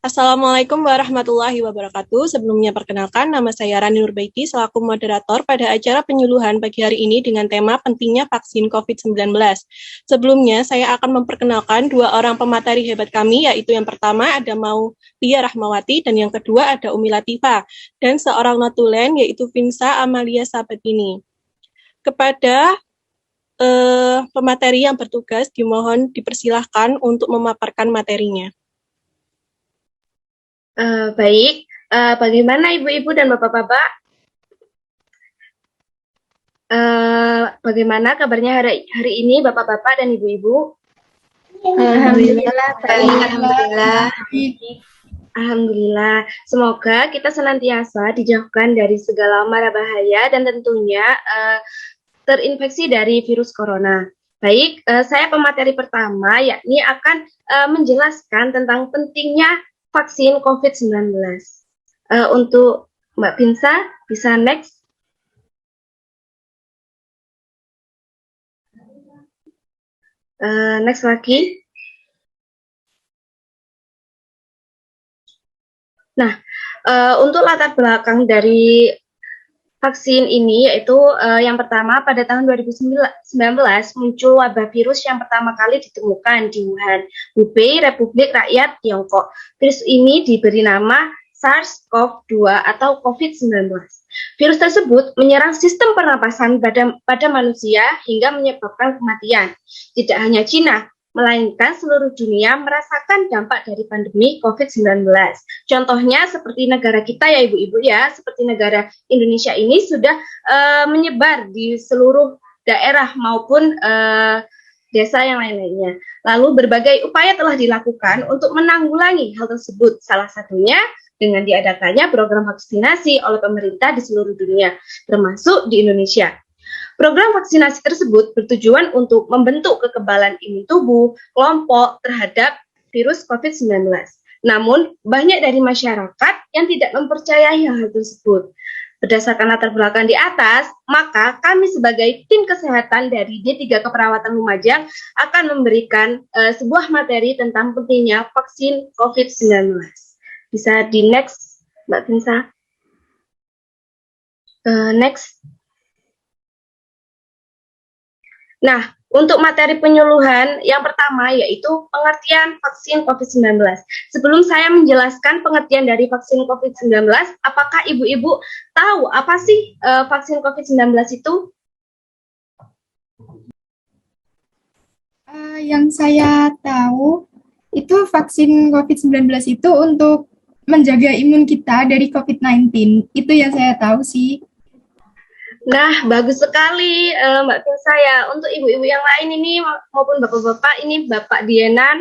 Assalamualaikum warahmatullahi wabarakatuh. Sebelumnya perkenalkan, nama saya Rani Nurbaiti selaku moderator pada acara penyuluhan pagi hari ini dengan tema pentingnya vaksin COVID-19. Sebelumnya, saya akan memperkenalkan dua orang pemateri hebat kami, yaitu yang pertama ada Maulia Rahmawati dan yang kedua ada Umi Latifah, dan seorang notulen yaitu Vinsa Amalia Sabatini. Kepada pemateri yang bertugas, dimohon dipersilahkan untuk memaparkan materinya. Baik, bagaimana ibu-ibu dan bapak-bapak? Bagaimana kabarnya hari ini bapak-bapak dan ibu-ibu? Alhamdulillah, baik. Alhamdulillah. Alhamdulillah. Semoga kita senantiasa dijauhkan dari segala mara bahaya dan tentunya terinfeksi dari virus corona. Baik, saya pemateri pertama yakni akan menjelaskan tentang pentingnya vaksin COVID-19. Untuk Mbak Pinsa, bisa next. Next lagi. Nah, untuk latar belakang dari vaksin ini yaitu yang pertama pada tahun 2019 muncul wabah virus yang pertama kali ditemukan di Wuhan, Hubei, Republik Rakyat Tiongkok. Virus ini diberi nama SARS-CoV-2 atau COVID-19. Virus tersebut menyerang sistem pernapasan pada manusia hingga menyebabkan kematian. Tidak hanya Cina, melainkan seluruh dunia merasakan dampak dari pandemi COVID-19. Contohnya seperti negara kita ya ibu-ibu ya, seperti negara Indonesia ini sudah menyebar di seluruh daerah maupun desa yang lain-lainnya. Lalu berbagai upaya telah dilakukan untuk menanggulangi hal tersebut. Salah satunya dengan diadakannya program vaksinasi oleh pemerintah di seluruh dunia, termasuk di Indonesia. Program vaksinasi tersebut bertujuan untuk membentuk kekebalan imun tubuh kelompok terhadap virus COVID-19. Namun, banyak dari masyarakat yang tidak mempercayai hal tersebut. Berdasarkan latar belakang di atas, maka kami sebagai tim kesehatan dari D3 Keperawatan Lumajang akan memberikan sebuah materi tentang pentingnya vaksin COVID-19. Bisa di next, Mbak Vinsa. Next. Nah, untuk materi penyuluhan yang pertama yaitu pengertian vaksin COVID-19. Sebelum saya menjelaskan pengertian dari vaksin COVID-19, apakah ibu-ibu tahu apa sih vaksin COVID-19 itu? Yang saya tahu itu vaksin COVID-19 itu untuk menjaga imun kita dari COVID-19. Itu yang saya tahu sih. Nah, bagus sekali Mbak Vinsa ya. Untuk ibu-ibu yang lain ini maupun bapak-bapak, ini Bapak Dienan.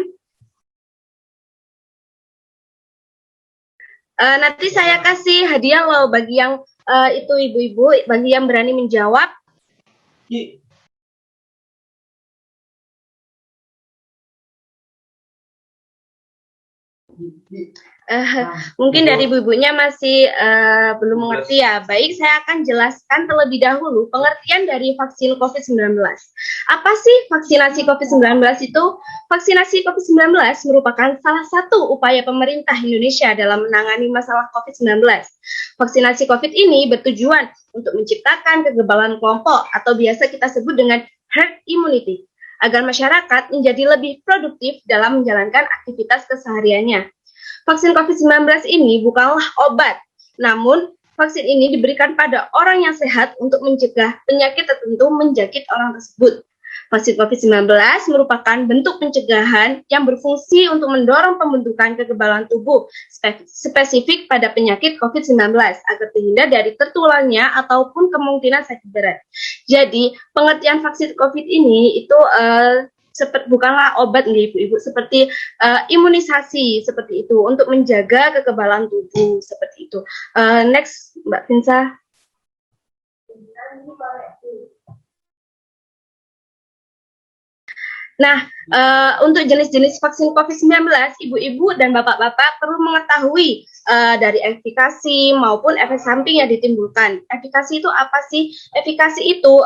Nanti saya kasih hadiah loh bagi yang itu ibu-ibu, bagi yang berani menjawab. Mungkin dari ibu-ibunya masih belum mengerti ya. Baik, saya akan jelaskan terlebih dahulu pengertian dari vaksin COVID-19. Apa sih vaksinasi COVID-19 itu? Vaksinasi COVID-19 merupakan salah satu upaya pemerintah Indonesia dalam menangani masalah COVID-19. Vaksinasi COVID ini bertujuan untuk menciptakan kekebalan kelompok atau biasa kita sebut dengan herd immunity, agar masyarakat menjadi lebih produktif dalam menjalankan aktivitas kesehariannya. Vaksin COVID-19 ini bukanlah obat, namun vaksin ini diberikan pada orang yang sehat untuk mencegah penyakit tertentu menjangkit orang tersebut. Vaksin COVID-19 merupakan bentuk pencegahan yang berfungsi untuk mendorong pembentukan kekebalan tubuh spesifik pada penyakit COVID-19 agar terhindar dari tertularnya ataupun kemungkinan sakit berat. Jadi, pengertian vaksin COVID ini itu bukanlah obat nih ibu-ibu, seperti imunisasi seperti itu untuk menjaga kekebalan tubuh seperti itu. Next, Mbak Vinsa. Nah, untuk jenis-jenis vaksin COVID-19, ibu-ibu dan bapak-bapak perlu mengetahui dari efikasi maupun efek samping yang ditimbulkan. Efikasi itu apa sih? Efikasi itu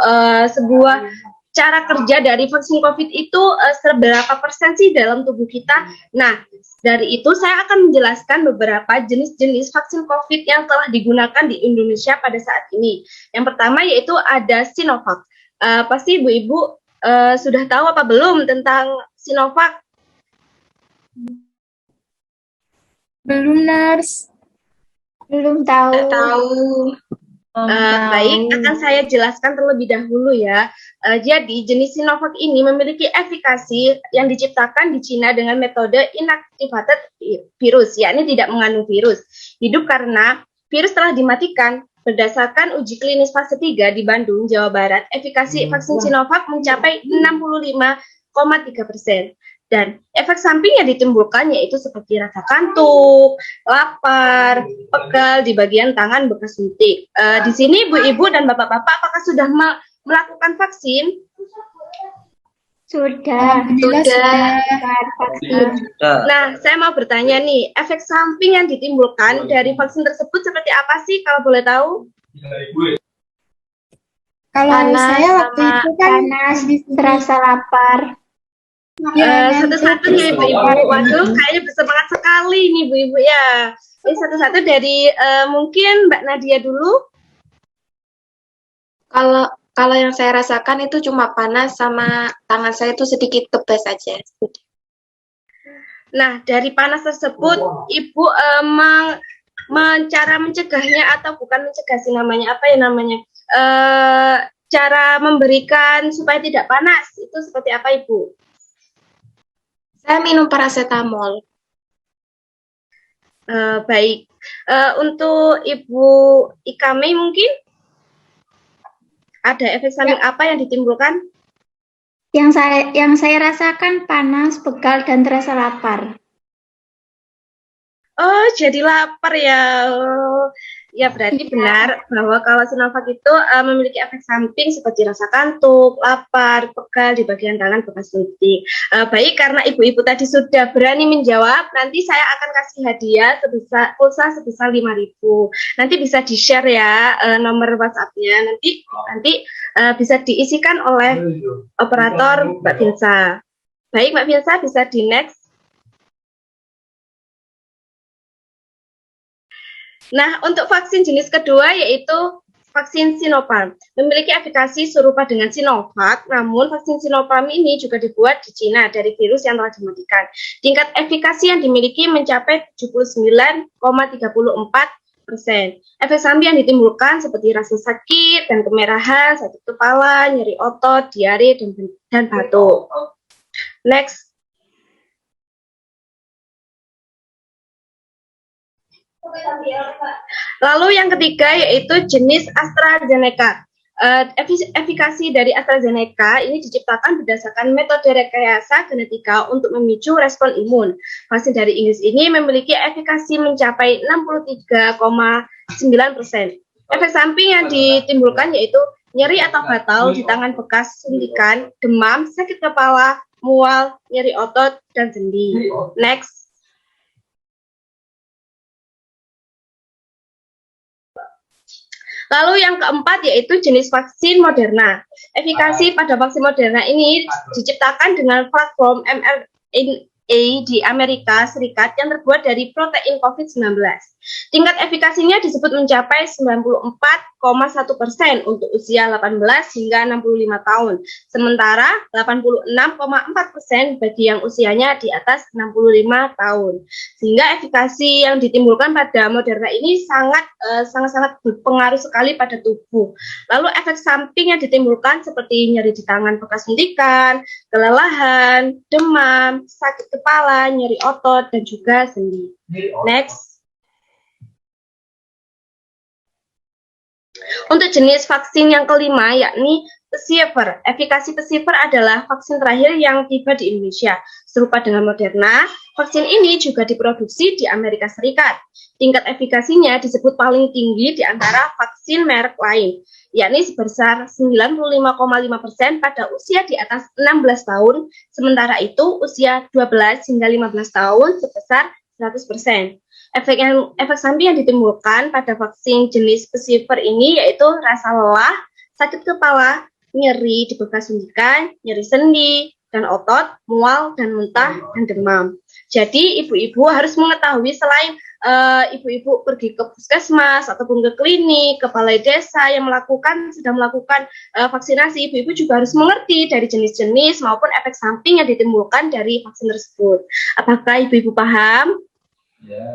sebuah cara kerja dari vaksin COVID itu seberapa persen sih dalam tubuh kita. Nah, Dari itu, saya akan menjelaskan beberapa jenis-jenis vaksin COVID yang telah digunakan di Indonesia pada saat ini. Yang pertama yaitu ada Sinovac. Pasti ibu-ibu sudah tahu apa belum tentang Sinovac? Belum, Nars. Belum tahu. Baik, akan saya jelaskan terlebih dahulu ya. Jadi, jenis Sinovac ini memiliki efikasi yang diciptakan di Cina dengan metode inactivated virus, yakni tidak mengandung virus. Hidup karena virus telah dimatikan. Berdasarkan uji klinis fase 3 di Bandung, Jawa Barat, efikasi vaksin Sinovac mencapai 65,3%. Dan efek samping yang ditimbulkan yaitu seperti rasa kantuk, lapar, pegal di bagian tangan bekas suntik. Di sini ibu-ibu dan bapak-bapak apakah sudah melakukan vaksin? Sudah. Vaksin. Nah, saya mau bertanya nih, efek samping yang ditimbulkan dari vaksin tersebut seperti apa sih kalau boleh tahu? Kalau saya waktu itu kan panas, terasa lapar. Satu-satu ya ibu-ibu. Waduh, kayaknya bersemangat sekali nih ibu-ibu ya. Ini satu-satu dari mungkin Mbak Nadia dulu. Kalau yang saya rasakan itu cuma panas sama tangan saya itu sedikit kebas saja. Nah, dari panas tersebut, Ibu cara mencegahnya atau bukan mencegah sih namanya, apa ya namanya? Cara memberikan supaya tidak panas, itu seperti apa Ibu? Saya minum paracetamol. Baik. Untuk Ibu Ikame mungkin ada efek samping apa yang ditimbulkan? Yang saya rasakan panas, pegal, dan terasa lapar. Oh, jadi lapar ya. Ya, berarti benar bahwa kalau Sinovac itu memiliki efek samping seperti rasa kantuk, lapar, pegal di bagian tangan bekas suntik. Baik, karena ibu-ibu tadi sudah berani menjawab, nanti saya akan kasih hadiah pulsa sebesar 5.000. Nanti bisa di-share ya nomor WhatsApp-nya. Nanti bisa diisikan oleh operator Mbak Binsa. Baik, Mbak Binsa bisa di next. Nah, untuk vaksin jenis kedua yaitu vaksin Sinopharm. Memiliki efikasi serupa dengan Sinovac, namun vaksin Sinopharm ini juga dibuat di Cina dari virus yang telah dimatikan. Tingkat efikasi yang dimiliki mencapai 79,34%. Efek samping yang ditimbulkan seperti rasa sakit dan kemerahan, sakit kepala, nyeri otot, diare, dan batuk. Next. Lalu yang ketiga yaitu jenis AstraZeneca. Efikasi dari AstraZeneca ini diciptakan berdasarkan metode rekayasa genetika untuk memicu respon imun. Vaksin dari Inggris ini memiliki efikasi mencapai 63,9%. Efek samping yang ditimbulkan yaitu nyeri atau gatal di tangan bekas suntikan, demam, sakit kepala, mual, nyeri otot, dan sendi. Next. Lalu yang keempat yaitu jenis vaksin Moderna. Efikasi pada vaksin Moderna ini diciptakan dengan platform mRNA di Amerika Serikat yang terbuat dari protein COVID-19. Tingkat efikasinya disebut mencapai 94,1% untuk usia 18 hingga 65 tahun, sementara 86,4% bagi yang usianya di atas 65 tahun. Sehingga efikasi yang ditimbulkan pada Moderna ini sangat berpengaruh sekali pada tubuh. Lalu efek samping yang ditimbulkan seperti nyeri di tangan bekas suntikan, kelelahan, demam, sakit kepala, nyeri otot, dan juga sendi. Next. Untuk jenis vaksin yang kelima yakni Pfizer. Efikasi Pfizer adalah vaksin terakhir yang tiba di Indonesia. Serupa dengan Moderna, vaksin ini juga diproduksi di Amerika Serikat. Tingkat efikasinya disebut paling tinggi di antara vaksin merek lain, yakni sebesar 95,5% pada usia di atas 16 tahun, sementara itu usia 12 hingga 15 tahun sebesar 100%. Efek samping yang ditimbulkan pada vaksin jenis Pfizer ini yaitu rasa lelah, sakit kepala, nyeri di bekas suntikan, nyeri sendi, dan otot, mual, dan muntah, dan demam. Jadi ibu-ibu harus mengetahui selain ibu-ibu pergi ke puskesmas ataupun ke klinik, ke balai desa yang sedang melakukan vaksinasi, ibu-ibu juga harus mengerti dari jenis-jenis maupun efek samping yang ditimbulkan dari vaksin tersebut. Apakah ibu-ibu paham?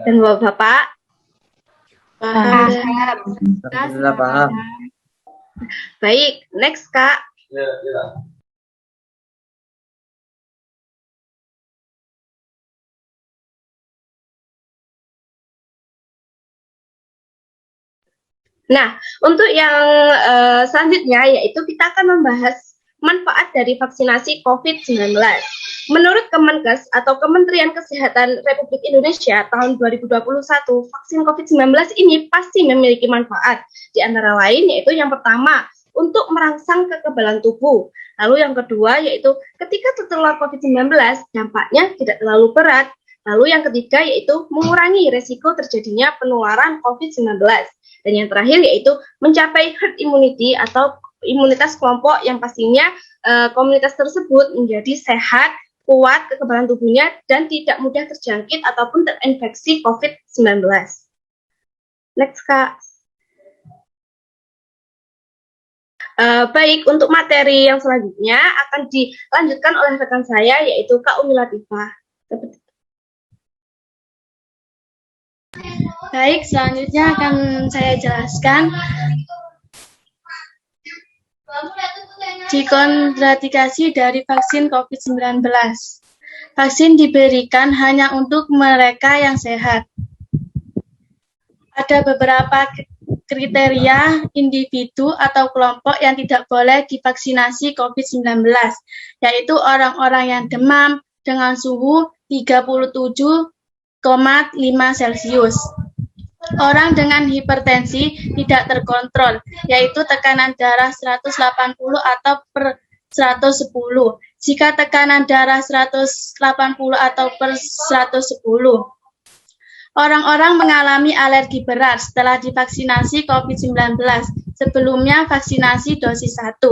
Dan bapak-bapak? Paham. Alhamdulillah paham. Baik, next Kak. Nah, untuk yang selanjutnya yaitu kita akan membahas manfaat dari vaksinasi COVID-19. Menurut Kemenkes atau Kementerian Kesehatan Republik Indonesia tahun 2021, vaksin COVID-19 ini pasti memiliki manfaat. Di antara lain yaitu yang pertama, untuk merangsang kekebalan tubuh. Lalu yang kedua yaitu ketika tertular COVID-19, dampaknya tidak terlalu berat. Lalu yang ketiga yaitu mengurangi resiko terjadinya penularan COVID-19. Dan yang terakhir yaitu mencapai herd immunity atau imunitas kelompok yang pastinya komunitas tersebut menjadi sehat, kuat kekebalan tubuhnya, dan tidak mudah terjangkit ataupun terinfeksi COVID-19. Next, Kak. Baik, untuk materi yang selanjutnya akan dilanjutkan oleh rekan saya yaitu Kak Umi Latifah. Baik, selanjutnya akan saya jelaskan kontraindikasi dari vaksin COVID-19. Vaksin diberikan hanya untuk mereka yang sehat. Ada beberapa kriteria individu atau kelompok yang tidak boleh divaksinasi COVID-19, yaitu orang-orang yang demam dengan suhu 37,5 Celcius. Orang dengan hipertensi tidak terkontrol, yaitu tekanan darah 180 atau per 110. Jika tekanan darah 180 atau per 110. Orang-orang mengalami alergi berat setelah divaksinasi COVID-19, sebelumnya vaksinasi dosis 1.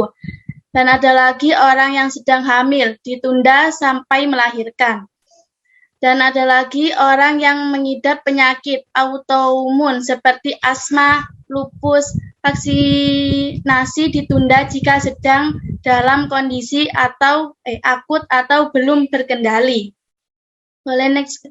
Dan ada lagi orang yang sedang hamil, ditunda sampai melahirkan. Dan ada lagi orang yang mengidap penyakit autoimun seperti asma, lupus. Vaksinasi ditunda jika sedang dalam kondisi atau akut atau belum terkendali. Boleh next.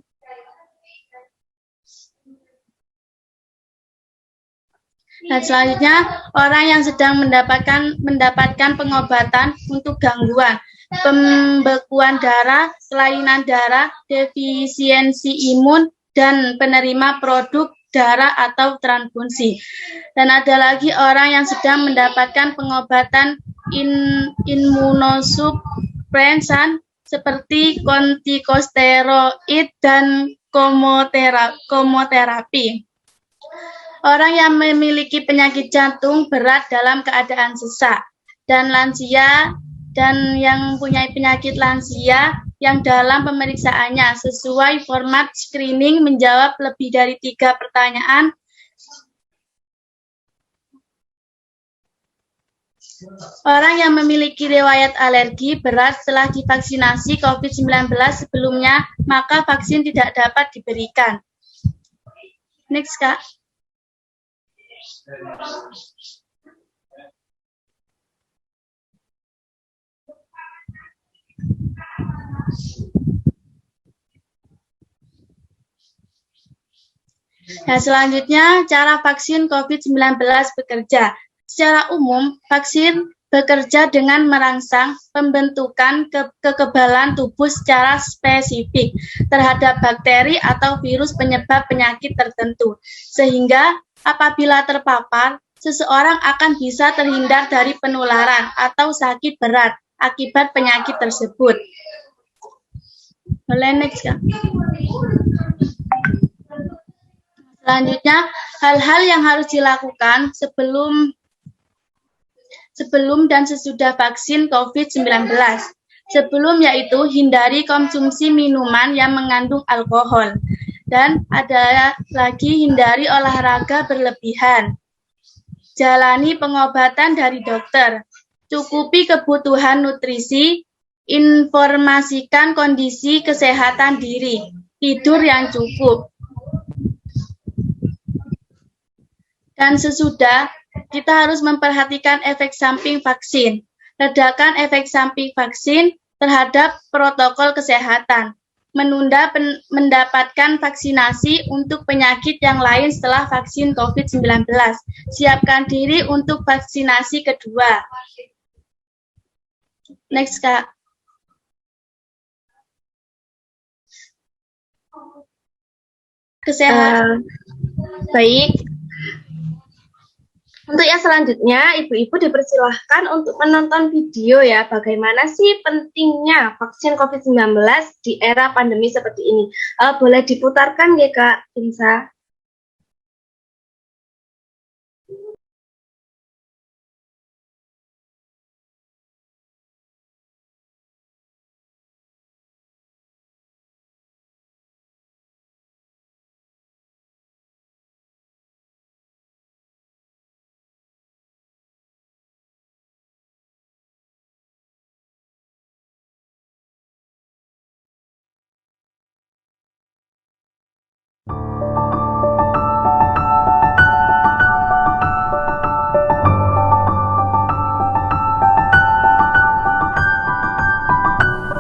Dan selanjutnya orang yang sedang mendapatkan pengobatan untuk gangguan pembekuan darah, kelainan darah, defisiensi imun, dan penerima produk darah atau transfusi. Dan ada lagi orang yang sedang mendapatkan pengobatan imunosupresan seperti kortikosteroid dan kemoterapi. Orang yang memiliki penyakit jantung berat dalam keadaan sesak, dan lansia, dan yang punya penyakit lansia yang dalam pemeriksaannya sesuai format screening menjawab lebih dari 3 pertanyaan. Orang yang memiliki riwayat alergi berat setelah divaksinasi COVID-19 sebelumnya, maka vaksin tidak dapat diberikan. Next, Kak. Nah, selanjutnya cara vaksin COVID-19 bekerja. Secara umum, vaksin bekerja dengan merangsang pembentukan kekebalan tubuh secara spesifik terhadap bakteri atau virus penyebab penyakit tertentu, sehingga apabila terpapar, seseorang akan bisa terhindar dari penularan atau sakit berat akibat penyakit tersebut. Boleh next, Kak. Selanjutnya, hal-hal yang harus dilakukan sebelum dan sesudah vaksin COVID-19. Sebelum yaitu hindari konsumsi minuman yang mengandung alkohol. Dan ada lagi hindari olahraga berlebihan. Jalani pengobatan dari dokter. Cukupi kebutuhan nutrisi informasikan kondisi kesehatan diri, tidur yang cukup. Dan sesudah, kita harus memperhatikan efek samping vaksin. Ledakan efek samping vaksin terhadap protokol kesehatan. Menunda mendapatkan vaksinasi untuk penyakit yang lain setelah vaksin COVID-19. Siapkan diri untuk vaksinasi kedua. Next, Kak. Kesehatan. Baik. Untuk yang selanjutnya, ibu-ibu dipersilahkan untuk menonton video ya, bagaimana sih pentingnya vaksin COVID-19 di era pandemi seperti ini. Boleh diputarkan ya Kak Insa?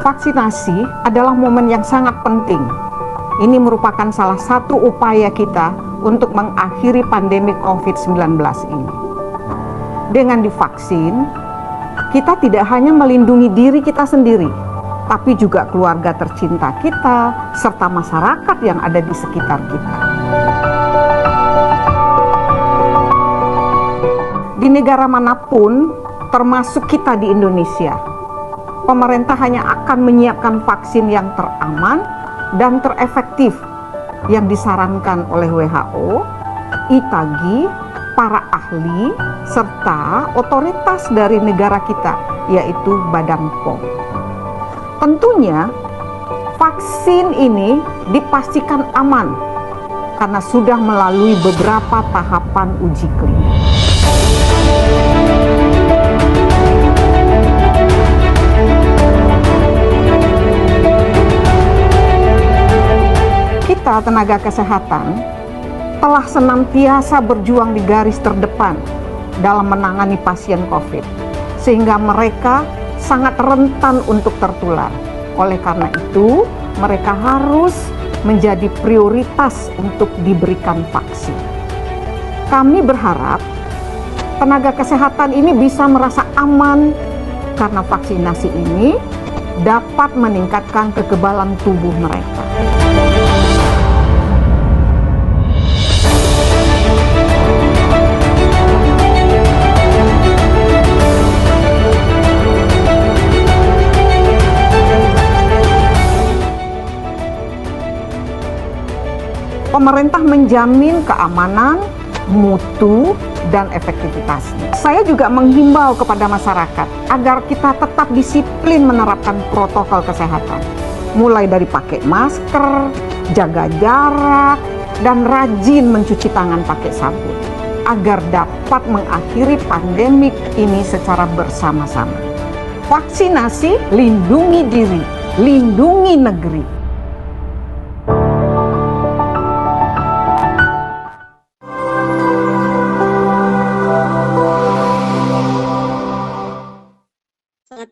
Vaksinasi adalah momen yang sangat penting. Ini merupakan salah satu upaya kita untuk mengakhiri pandemi COVID-19 ini. Dengan divaksin, kita tidak hanya melindungi diri kita sendiri, tapi juga keluarga tercinta kita, serta masyarakat yang ada di sekitar kita. Di negara manapun, termasuk kita di Indonesia, pemerintah hanya akan menyiapkan vaksin yang teraman dan terefektif yang disarankan oleh WHO, ITAGI, para ahli, serta otoritas dari negara kita, yaitu Badan POM. Tentunya, vaksin ini dipastikan aman karena sudah melalui beberapa tahapan uji klinis. Kita tenaga kesehatan telah senantiasa berjuang di garis terdepan dalam menangani pasien COVID, sehingga mereka sangat rentan untuk tertular. Oleh karena itu, mereka harus menjadi prioritas untuk diberikan vaksin. Kami berharap tenaga kesehatan ini bisa merasa aman karena vaksinasi ini dapat meningkatkan kekebalan tubuh mereka. Pemerintah menjamin keamanan, mutu, dan efektivitasnya. Saya juga menghimbau kepada masyarakat agar kita tetap disiplin menerapkan protokol kesehatan. Mulai dari pakai masker, jaga jarak, dan rajin mencuci tangan pakai sabun. Agar dapat mengakhiri pandemik ini secara bersama-sama. Vaksinasi, lindungi diri, lindungi negeri.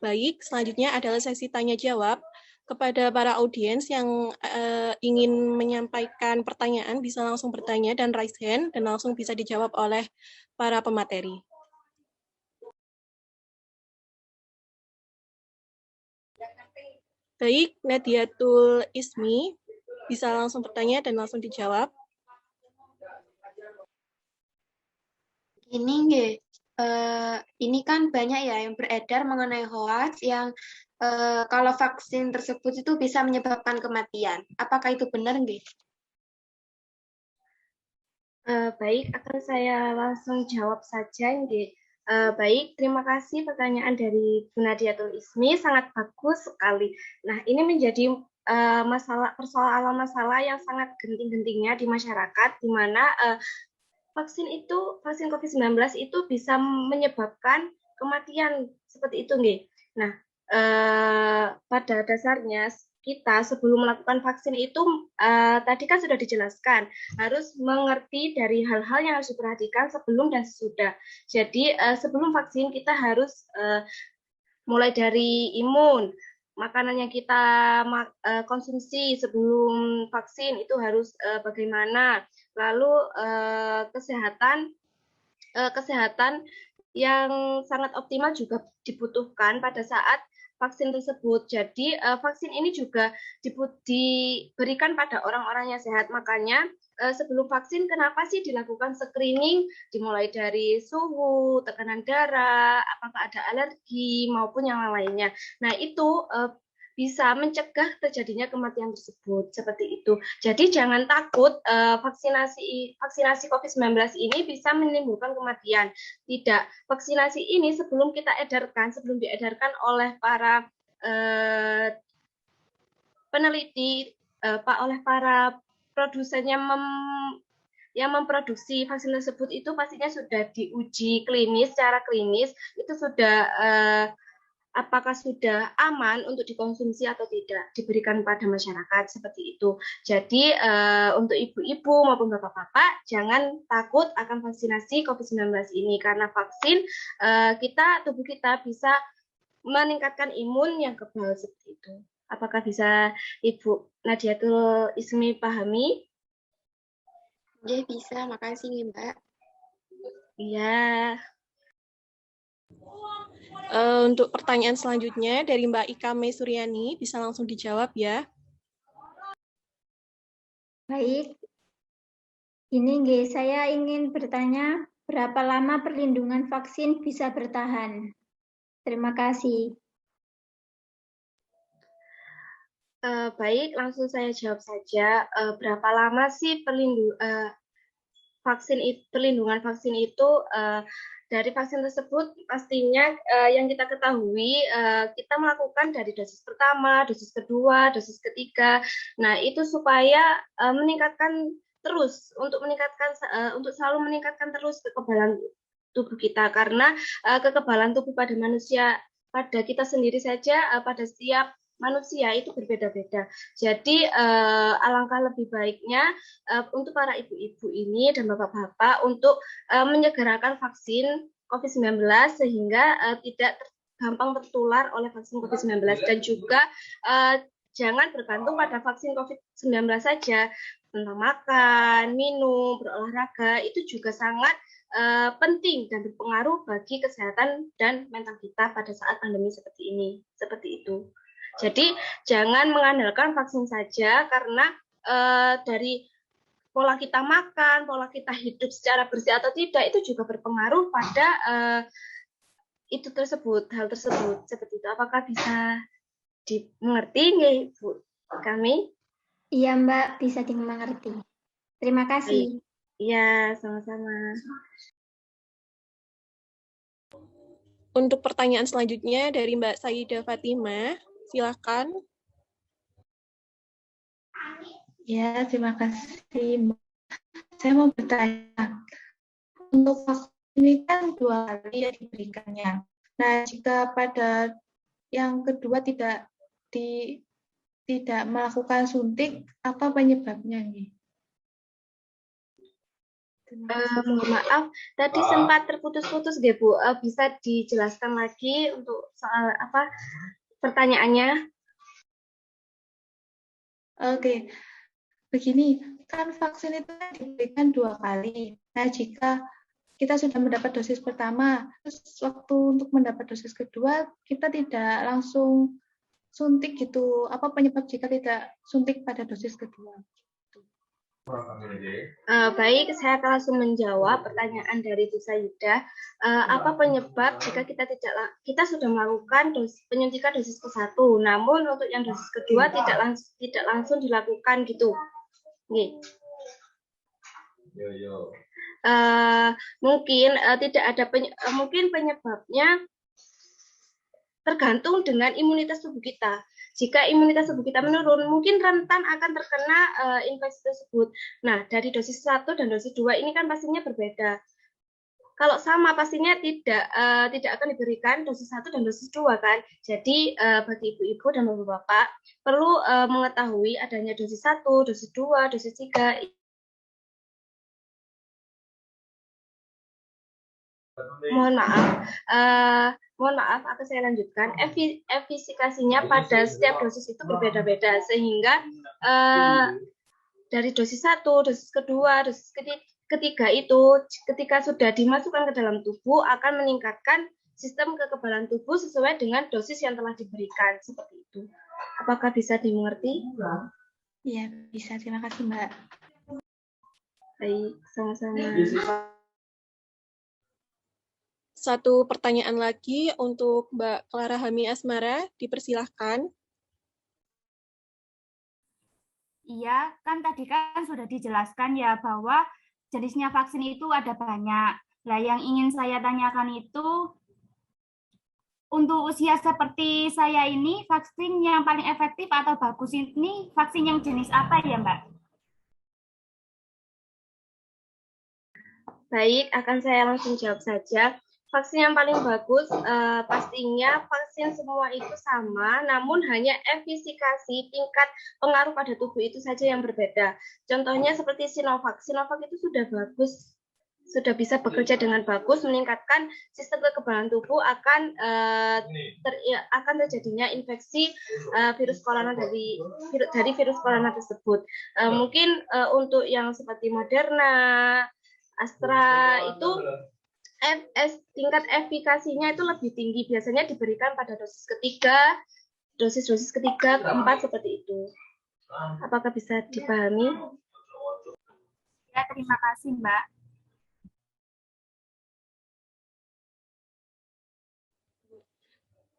Baik, selanjutnya adalah sesi tanya jawab. Kepada para audiens yang ingin menyampaikan pertanyaan bisa langsung bertanya dan raise hand dan langsung bisa dijawab oleh para pemateri. Baik, Nadiatul Ismi bisa langsung bertanya dan langsung dijawab. Ini kan banyak ya yang beredar mengenai hoax yang kalau vaksin tersebut itu bisa menyebabkan kematian. Apakah itu benar nggih? Baik, akan saya langsung jawab saja nggih. Baik, terima kasih pertanyaan dari Bu Nadiatul Ismi, sangat bagus sekali. Nah, ini menjadi persoalan masalah yang sangat genting-gentingnya di masyarakat, di mana vaksin COVID-19 itu bisa menyebabkan kematian seperti itu, nggih. Nah, pada dasarnya kita sebelum melakukan vaksin itu tadi kan sudah dijelaskan harus mengerti dari hal-hal yang harus diperhatikan sebelum dan sesudah. Jadi sebelum vaksin kita harus mulai dari imun, makanan yang kita konsumsi sebelum vaksin itu harus bagaimana, lalu kesehatan yang sangat optimal juga dibutuhkan pada saat vaksin tersebut. Jadi vaksin ini juga diberikan pada orang-orang yang sehat. Makanya sebelum vaksin kenapa sih dilakukan screening, dimulai dari suhu, tekanan darah, apakah ada alergi maupun yang lainnya. Nah itu bisa mencegah terjadinya kematian tersebut seperti itu. Jadi jangan takut vaksinasi COVID-19 ini bisa menimbulkan kematian. Tidak, vaksinasi ini sebelum diedarkan oleh para peneliti, oleh para produsen yang memproduksi vaksin tersebut itu pastinya sudah diuji secara klinis, itu sudah apakah sudah aman untuk dikonsumsi atau tidak, diberikan pada masyarakat seperti itu. Jadi untuk ibu-ibu maupun bapak-bapak jangan takut akan vaksinasi COVID-19 ini, karena vaksin tubuh kita bisa meningkatkan imun yang kebal seperti itu. Apakah bisa Ibu Nadiatul Ismi pahami? Ya, bisa. Makasih nih, Mbak. Iya. Untuk pertanyaan selanjutnya dari Mbak Ika Mei Suryani, bisa langsung dijawab ya. Baik. Ini saya ingin bertanya, berapa lama perlindungan vaksin bisa bertahan? Terima kasih. Baik, langsung saya jawab saja. Berapa lama sih perlindungan vaksin itu? Dari vaksin tersebut pastinya yang kita ketahui kita melakukan dari dosis pertama, dosis kedua, dosis ketiga. Nah itu supaya untuk selalu meningkatkan terus kekebalan tubuh kita, karena kekebalan tubuh pada manusia, pada kita sendiri saja, pada setiap manusia itu berbeda-beda. Jadi alangkah lebih baiknya untuk para ibu-ibu ini dan bapak-bapak untuk menyegerakan vaksin COVID-19 sehingga tidak gampang tertular oleh vaksin COVID-19, dan juga jangan bergantung pada vaksin COVID-19 saja. Tentang makan, minum, berolahraga itu juga sangat penting dan berpengaruh bagi kesehatan dan mental kita pada saat pandemi seperti ini. Seperti itu. Jadi jangan mengandalkan vaksin saja, karena dari pola kita makan, pola kita hidup secara bersih atau tidak, itu juga berpengaruh pada hal tersebut seperti itu. Apakah bisa dimengerti nggih, Bu kami? Iya Mbak, bisa dimengerti. Terima kasih. Iya, sama-sama. Untuk pertanyaan selanjutnya dari Mbak Saida Fatima. Silakan. Ya, terima kasih. Saya mau bertanya, untuk vaksin ini kan 2 kali ya diberikannya. Nah, jika pada yang kedua tidak melakukan suntik, apa penyebabnya nih? Mohon maaf, tadi sempat terputus-putus, Bu. Bisa dijelaskan lagi untuk soal apa? Pertanyaannya. Oke, begini, kan vaksin itu diberikan 2 kali. Nah, jika kita sudah mendapat dosis pertama, terus waktu untuk mendapat dosis kedua, kita tidak langsung suntik gitu. Apa penyebab jika tidak suntik pada dosis kedua? Baik, saya akan langsung menjawab pertanyaan dari Bu Saida. Apa penyebab jika kita sudah melakukan penyuntikan dosis ke-1, namun untuk yang dosis kedua tidak langsung dilakukan gitu? Mungkin tidak ada mungkin penyebabnya tergantung dengan imunitas tubuh kita. Jika imunitas tubuh kita menurun, mungkin rentan akan terkena infeksi tersebut. Nah, dari dosis 1 dan dosis 2 ini kan pastinya berbeda. kalau sama pastinya tidak akan diberikan dosis 1 dan dosis 2 kan. Jadi bagi ibu-ibu dan bapak-bapak perlu mengetahui adanya dosis 1, dosis 2, dosis 3. Mohon maaf, akan saya lanjutkan. Efikasinya pada setiap dosis itu berbeda-beda, sehingga dari dosis 1, dosis kedua, dosis ketiga itu ketika sudah dimasukkan ke dalam tubuh akan meningkatkan sistem kekebalan tubuh sesuai dengan dosis yang telah diberikan, seperti itu. Apakah bisa dimengerti? Iya, bisa. Terima kasih, Mbak. Baik, sama-sama. Satu pertanyaan lagi untuk Mbak Clara Hami Asmara, dipersilahkan. Iya, kan tadi kan sudah dijelaskan ya bahwa jenisnya vaksin itu ada banyak. Nah, yang ingin saya tanyakan itu, untuk usia seperti saya ini, vaksin yang paling efektif atau bagus ini vaksin yang jenis apa ya, Mbak? Baik, akan saya langsung jawab saja. Vaksin yang paling bagus pastinya vaksin semua itu sama, namun hanya efikasi tingkat pengaruh pada tubuh itu saja yang berbeda. Contohnya seperti Sinovac. Sinovac itu sudah bagus, sudah bisa bekerja dengan bagus, meningkatkan sistem kekebalan tubuh akan terjadinya infeksi virus corona dari virus corona tersebut. Mungkin untuk yang seperti Moderna, Astra itu tingkat efikasinya itu lebih tinggi, biasanya diberikan pada dosis ketiga, dosis ketiga, keempat, seperti itu. Apakah bisa dipahami? Ya, terima kasih, Mbak.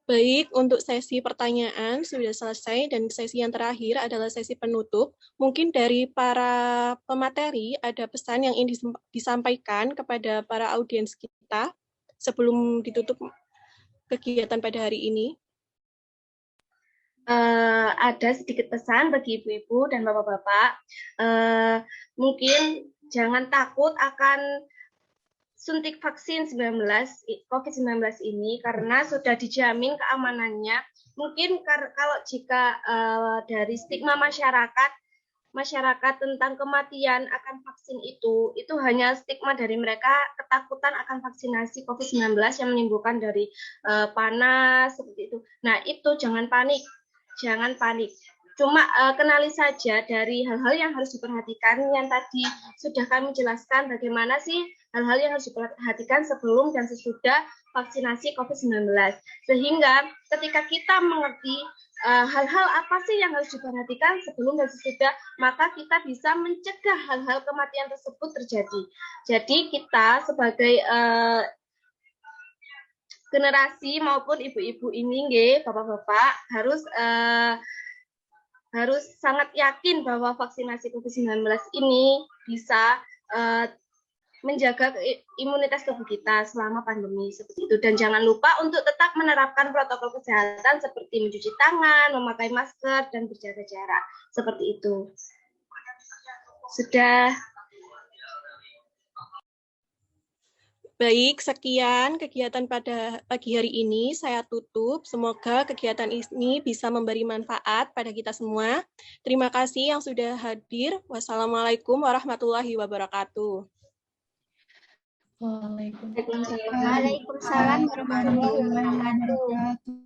Baik, untuk sesi pertanyaan sudah selesai dan sesi yang terakhir adalah sesi penutup. Mungkin dari para pemateri ada pesan yang ingin disampaikan kepada para audiens kita sebelum ditutup kegiatan pada hari ini. Ada sedikit pesan bagi ibu-ibu dan bapak-bapak. Mungkin jangan takut akan suntik vaksin COVID-19 ini karena sudah dijamin keamanannya. Mungkin kalau jika dari stigma masyarakat tentang kematian akan vaksin itu hanya stigma dari mereka, ketakutan akan vaksinasi COVID-19 yang menimbulkan dari panas seperti itu. Nah, itu jangan panik. Cuma kenali saja dari hal-hal yang harus diperhatikan yang tadi sudah kami jelaskan, bagaimana sih hal-hal yang harus diperhatikan sebelum dan sesudah vaksinasi COVID-19. Sehingga ketika kita mengerti hal-hal apa sih yang harus diperhatikan sebelum dan sesudah, maka kita bisa mencegah hal-hal kematian tersebut terjadi. Jadi kita sebagai generasi maupun ibu-ibu ini, bapak-bapak, harus sangat yakin bahwa vaksinasi COVID-19 ini bisa menjaga imunitas tubuh kita selama pandemi seperti itu. Dan jangan lupa untuk tetap menerapkan protokol kesehatan seperti mencuci tangan, memakai masker, dan berjaga jarak. Seperti itu. Sudah. Baik, sekian kegiatan pada pagi hari ini. Saya tutup. Semoga kegiatan ini bisa memberi manfaat pada kita semua. Terima kasih yang sudah hadir. Wassalamualaikum warahmatullahi wabarakatuh. Waalaikumsalam. Waalaikumsalam warahmatullahi wabarakatuh.